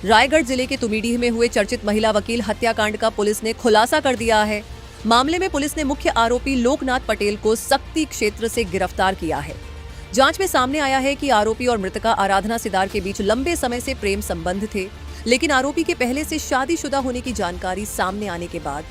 रायगढ़ जिले के तुमीडीह में हुए चर्चित महिला वकील हत्याकांड का पुलिस ने खुलासा कर दिया है। मामले में पुलिस ने मुख्य आरोपी लोकनाथ पटेल को सक्ती क्षेत्र से गिरफ्तार किया है। जांच में सामने आया है कि आरोपी और मृतका आराधना सिदार के बीच लंबे समय से प्रेम संबंध थे, लेकिन आरोपी के पहले से शादीशुदा होने की जानकारी सामने आने के बाद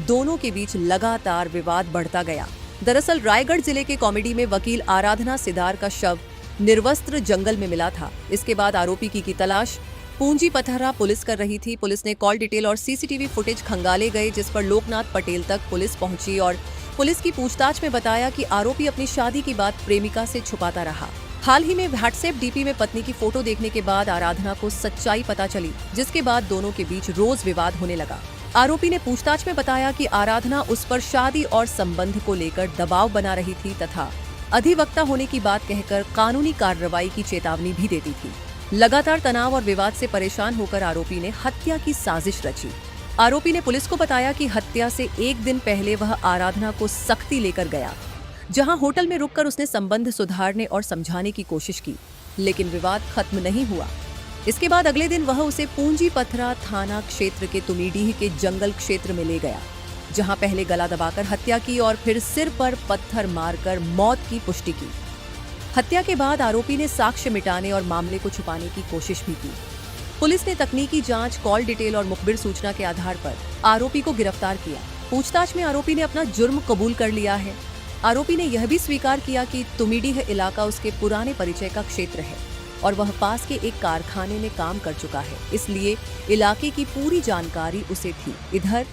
दोनों के बीच लगातार विवाद बढ़ता गया। दरअसल रायगढ़ जिले के कॉमेडी में वकील आराधना सिदार का शव निर्वस्त्र जंगल में मिला था। इसके बाद आरोपी की तलाश पूंजी पथरा पुलिस कर रही थी। पुलिस ने कॉल डिटेल और सीसीटीवी फुटेज खंगाले गए, जिस पर लोकनाथ पटेल तक पुलिस पहुंची और पुलिस की पूछताछ में बताया कि आरोपी अपनी शादी की बात प्रेमिका से छुपाता रहा। हाल ही में व्हाट्सएप डीपी में पत्नी की फोटो देखने के बाद आराधना को सच्चाई पता चली, जिसके बाद दोनों के बीच रोज विवाद होने लगा। आरोपी ने पूछताछ में बताया कि आराधना उस पर शादी और संबंध को लेकर दबाव बना रही थी तथा अधिवक्ता होने की बात कहकर कानूनी कार्रवाई की चेतावनी भी देती थी। लगातार तनाव और विवाद से परेशान होकर आरोपी ने हत्या की साजिश रची। आरोपी ने पुलिस को बताया कि हत्या से एक दिन पहले वह आराधना को सक्ती लेकर गया, जहां होटल में रुककर उसने संबंध सुधारने और समझाने की कोशिश की, लेकिन विवाद खत्म नहीं हुआ। इसके बाद अगले दिन वह उसे पूंजी पथरा थाना क्षेत्र के तुमीडीह के जंगल क्षेत्र में ले गया, जहां पहले गला दबाकर हत्या की और फिर सिर पर पत्थर मारकर मौत की पुष्टि की। हत्या के बाद आरोपी ने साक्ष्य मिटाने और मामले को छुपाने की कोशिश भी की। पुलिस ने तकनीकी जांच, कॉल डिटेल और मुखबिर सूचना के आधार पर आरोपी को गिरफ्तार किया। पूछताछ में आरोपी ने अपना जुर्म कबूल कर लिया है। आरोपी ने यह भी स्वीकार किया कि तुमीडीह इलाका उसके पुराने परिचय का क्षेत्र है और वह पास के एक कारखाने में काम कर चुका है, इसलिए इलाके की पूरी जानकारी उसे थी। इधर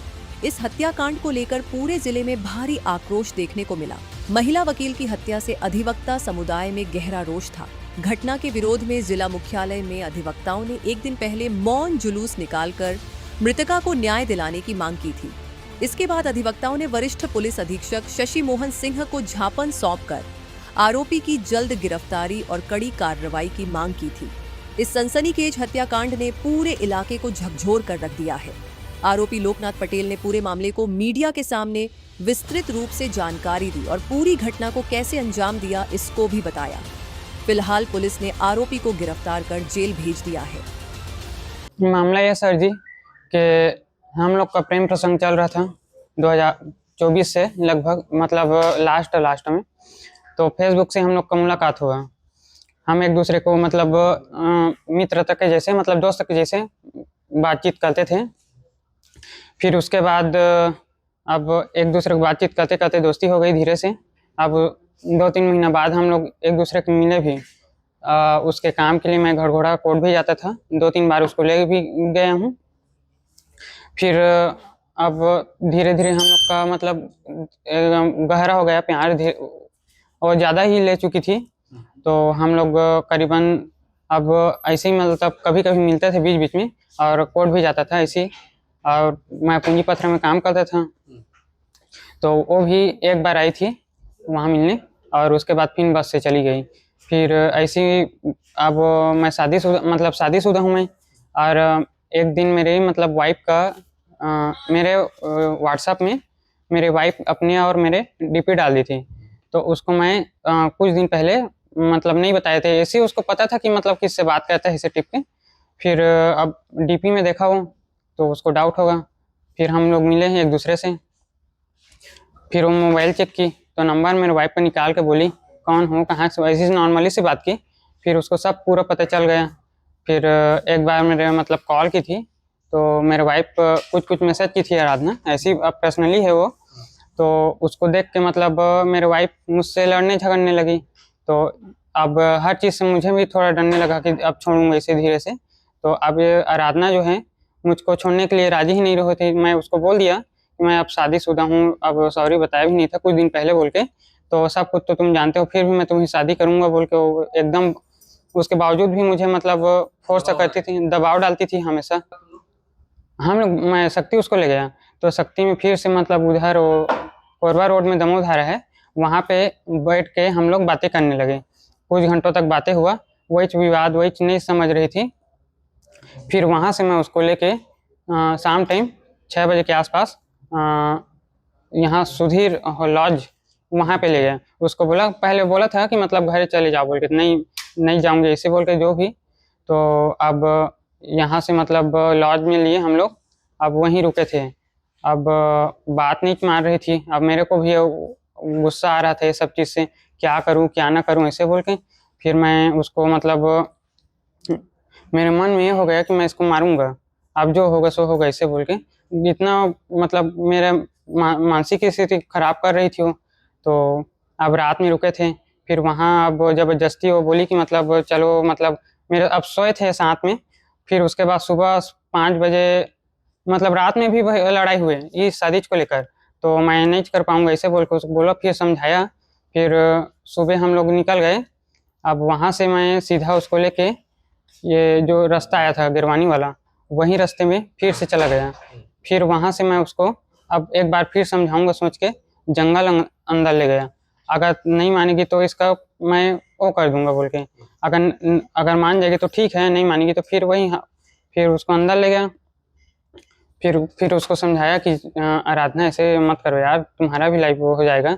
इस हत्याकांड को लेकर पूरे जिले में भारी आक्रोश देखने को मिला। महिला वकील की हत्या से अधिवक्ता समुदाय में गहरा रोष था। घटना के विरोध में जिला मुख्यालय में अधिवक्ताओं ने एक दिन पहले मौन जुलूस निकालकर मृतका को न्याय दिलाने की मांग की थी। इसके बाद अधिवक्ताओं ने वरिष्ठ पुलिस अधीक्षक शशि मोहन सिंह को ज्ञापन सौंपकर आरोपी की जल्द गिरफ्तारी और कड़ी कार्रवाई की मांग की थी। इस सनसनीखेज हत्याकांड ने पूरे इलाके को झकझोर कर रख दिया है। आरोपी लोकनाथ पटेल ने पूरे मामले को मीडिया के सामने विस्तृत रूप से जानकारी दी और पूरी घटना को कैसे अंजाम दिया इसको भी बताया। फिलहाल पुलिस ने आरोपी को गिरफ्तार कर जेल भेज दिया है। मामला यह सर जी कि हम लोग का प्रेम प्रसंग चल रहा था 2024 से लगभग, मतलब लास्ट में। तो फेसबुक से हम लोग का मुलाकात हुआ। हम एक दूसरे को मतलब मित्रता के जैसे, मतलब दोस्त के जैसे बातचीत करते थे। फिर उसके बाद अब एक दूसरे को बातचीत करते करते दोस्ती हो गई धीरे से। अब 2-3 महीना बाद हम लोग एक दूसरे को मिले भी। उसके काम के लिए मैं घड़घोड़ा कोर्ट भी जाता था, 2-3 बार उसको ले भी गया हूँ। फिर अब धीरे धीरे हम लोग का मतलब गहरा हो गया प्यार, और ज़्यादा ही ले चुकी थी। तो हम लोग करीबन अब ऐसे ही मतलब कभी कभी मिलते थे बीच बीच में, और कोर्ट भी जाता था ऐसे ही। और मैं पूंजी पथरा में काम करता था, तो वो भी एक बार आई थी वहाँ मिलने, और उसके बाद फिर बस से चली गई। फिर ऐसे ही अब मैं शादीशुदा हूँ मैं। और एक दिन मेरे मतलब वाइफ का मेरे व्हाट्सएप में मेरे वाइफ अपने और मेरे डीपी डाल दी थी। तो उसको मैं कुछ दिन पहले मतलब नहीं बताए थे, ऐसे उसको पता था कि मतलब किससे बात करता है इसे टिप के। फिर अब डीपी में देखा हो तो उसको डाउट होगा। फिर हम लोग मिले हैं एक दूसरे से। फिर वो मोबाइल चेक की तो नंबर मेरे वाइफ को निकाल के बोली कौन हो, कहाँ से, ऐसी नॉर्मली से बात की। फिर उसको सब पूरा पता चल गया। फिर एक बार मेरे मतलब कॉल की थी, तो मेरे वाइफ कुछ मैसेज की थी आराधना, ऐसी पर्सनली है वो। तो उसको देख के मतलब मेरे वाइफ मुझसे लड़ने झगड़ने लगी। तो अब हर चीज़ से मुझे भी थोड़ा डरने लगा कि अब छोड़ूंगा इसे धीरे से। तो अब आराधना जो है मुझको छोड़ने के लिए राजी ही नहीं रही थी। मैं उसको बोल दिया कि मैं अब शादीशुदा हूँ, अब सॉरी बताया भी नहीं था कुछ दिन पहले बोल के। तो सब कुछ तो तुम जानते हो, फिर भी मैं तुम्हें शादी करूँगा बोल के वो एकदम, उसके बावजूद भी मुझे मतलब फोर्स करती थी, दबाव डालती थी हमेशा। मैं शक्ति उसको ले गया, तो शक्ति में फिर से मतलब उधर वो कोरबा रोड में दमोधारा है, वहाँ पे बैठ के हम लोग बातें करने लगे। कुछ घंटों तक बातें हुआ, वही विवाद वही नहीं समझ रही थी। फिर वहाँ से मैं उसको लेके शाम टाइम 6 बजे के आसपास यहाँ सुधीर लॉज वहाँ पे ले गए। उसको बोला, पहले बोला था कि मतलब घर चले जाओ बोल के, नहीं जाऊँगे ऐसे बोल के जो भी। तो अब यहाँ से मतलब लॉज में लिए हम लोग, अब वहीं रुके थे। अब बात नहीं मान रही थी, अब मेरे को भी गुस्सा आ रहा था ये सब चीज़ से, क्या करूँ क्या ना करूँ ऐसे बोल के। फिर मैं उसको मतलब मेरे मन में ये हो गया कि मैं इसको मारूंगा, अब जो होगा सो होगा ऐसे बोल के। इतना मतलब मेरा मानसिक स्थिति खराब कर रही थी वो। तो अब रात में रुके थे, फिर वहाँ अब ज़बरदस्ती वो बोली कि मतलब चलो, मतलब मेरे अब सोए थे साथ में। फिर उसके बाद सुबह 5 बजे मतलब रात में भी लड़ाई हुई इस साजिश को लेकर। तो मैं नहीं कर पाऊंगा ऐसे बोल के उसको बोला, फिर समझाया। फिर सुबह हम लोग निकल गए। अब वहाँ से मैं सीधा उसको लेके ये जो रास्ता आया था गिरवानी वाला, वहीं रास्ते में फिर से चला गया। फिर वहाँ से मैं उसको अब एक बार फिर समझाऊंगा सोच के जंगल अंदर ले गया। अगर नहीं मानेगी तो इसका मैं वो कर दूंगा बोल के, अगर मान जाएगी तो ठीक है, नहीं मानेगी तो फिर वही फिर उसको अंदर ले गया। फिर उसको समझाया कि आराधना ऐसे मत करो यार, तुम्हारा भी लाइफ वो हो जाएगा,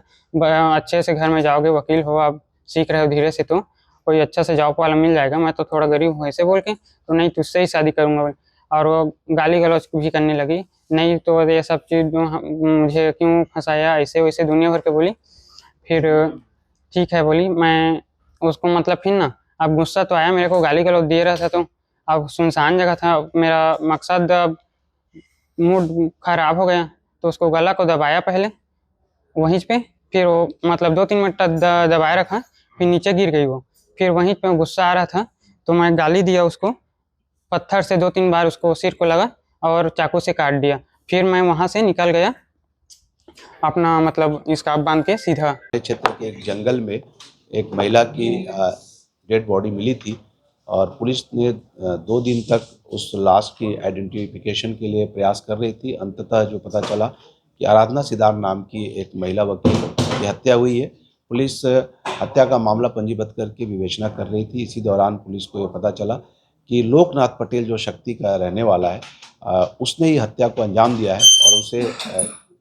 अच्छे से घर में जाओगे, वकील हो, आप सीख रहे हो धीरे से, तो कोई अच्छा से जॉब वाला मिल जाएगा। मैं तो थोड़ा गरीब हूँ ऐसे बोल के, तो नहीं तुझसे ही शादी करूँगा। और वो गाली गलौज भी करने लगी, नहीं तो ये सब चीज़ मुझे क्यों फंसाया, ऐसे वैसे दुनिया भर के बोली। फिर ठीक है बोली। मैं उसको मतलब फिर ना, अब गुस्सा तो आया मेरे को, गाली गलौज दे रहा था, तो अब सुनसान जगह था, मेरा मकसद अब मूड खराब हो गया। तो उसको गला को दबाया पहले वहीं पे, फिर वो मतलब 2-3 मिनट तक दबाए रखा, फिर नीचे गिर गई वो। फिर वहीं पे गुस्सा आ रहा था तो मैं गाली दिया उसको, पत्थर से 2-3 बार उसको सिर को लगा और चाकू से काट दिया। फिर मैं वहाँ से निकल गया अपना मतलब स्कार्फ बांध के सीधा। क्षेत्र के एक जंगल में एक महिला की डेड बॉडी मिली थी और पुलिस ने 2 दिन तक उस लाश की आइडेंटिफिकेशन के लिए प्रयास कर रही थी। अंततः जो पता चला कि आराधना सिदार नाम की एक महिला वकील की हत्या हुई है। पुलिस हत्या का मामला पंजीबद्ध करके विवेचना कर रही थी। इसी दौरान पुलिस को ये पता चला कि लोकनाथ पटेल जो शक्ति का रहने वाला है, उसने ही हत्या को अंजाम दिया है और उसे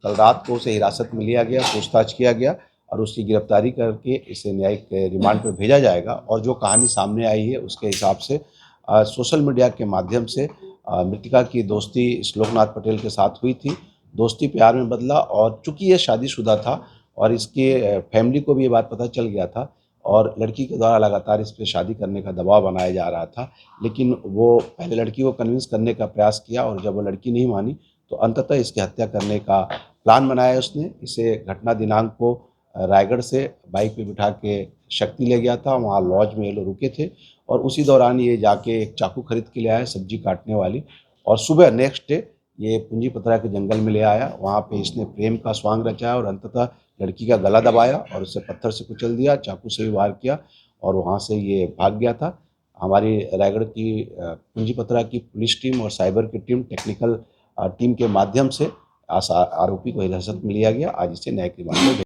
कल रात को उसे हिरासत में लिया गया, पूछताछ किया गया और उसकी गिरफ्तारी करके इसे न्यायिक रिमांड पर भेजा जाएगा। और जो कहानी सामने आई है उसके हिसाब से सोशल मीडिया के माध्यम से मृतका की दोस्ती इस लोकनाथ पटेल के साथ हुई थी। दोस्ती प्यार में बदला और चूंकि ये शादीशुदा था और इसके फैमिली को भी ये बात पता चल गया था और लड़की के द्वारा लगातार इस पर शादी करने का दबाव बनाया जा रहा था, लेकिन वो पहले लड़की को कन्विंस करने का प्रयास किया और जब वो लड़की नहीं मानी तो अंततः इसकी हत्या करने का प्लान बनाया उसने। इसे घटना दिनांक को रायगढ़ से बाइक पे बिठा के शक्ति ले गया था, वहाँ लॉज में ये लोग रुके थे और उसी दौरान ये जाके एक चाकू खरीद के ले आया सब्जी काटने वाली, और सुबह नेक्स्ट डे ये पूंजीपतरा के जंगल में ले आया। वहाँ पे इसने प्रेम का स्वांग रचाया और अंततः लड़की का गला दबाया और उसे पत्थर से कुचल दिया, चाकू से भी वार किया और वहाँ से ये भाग गया था। हमारी रायगढ़ की पूंजीपतरा की पुलिस टीम और साइबर की टीम, टेक्निकल टीम के माध्यम से आरोपी को हिरासत में लिया गया। आज इसे न्यायिक रिमांड में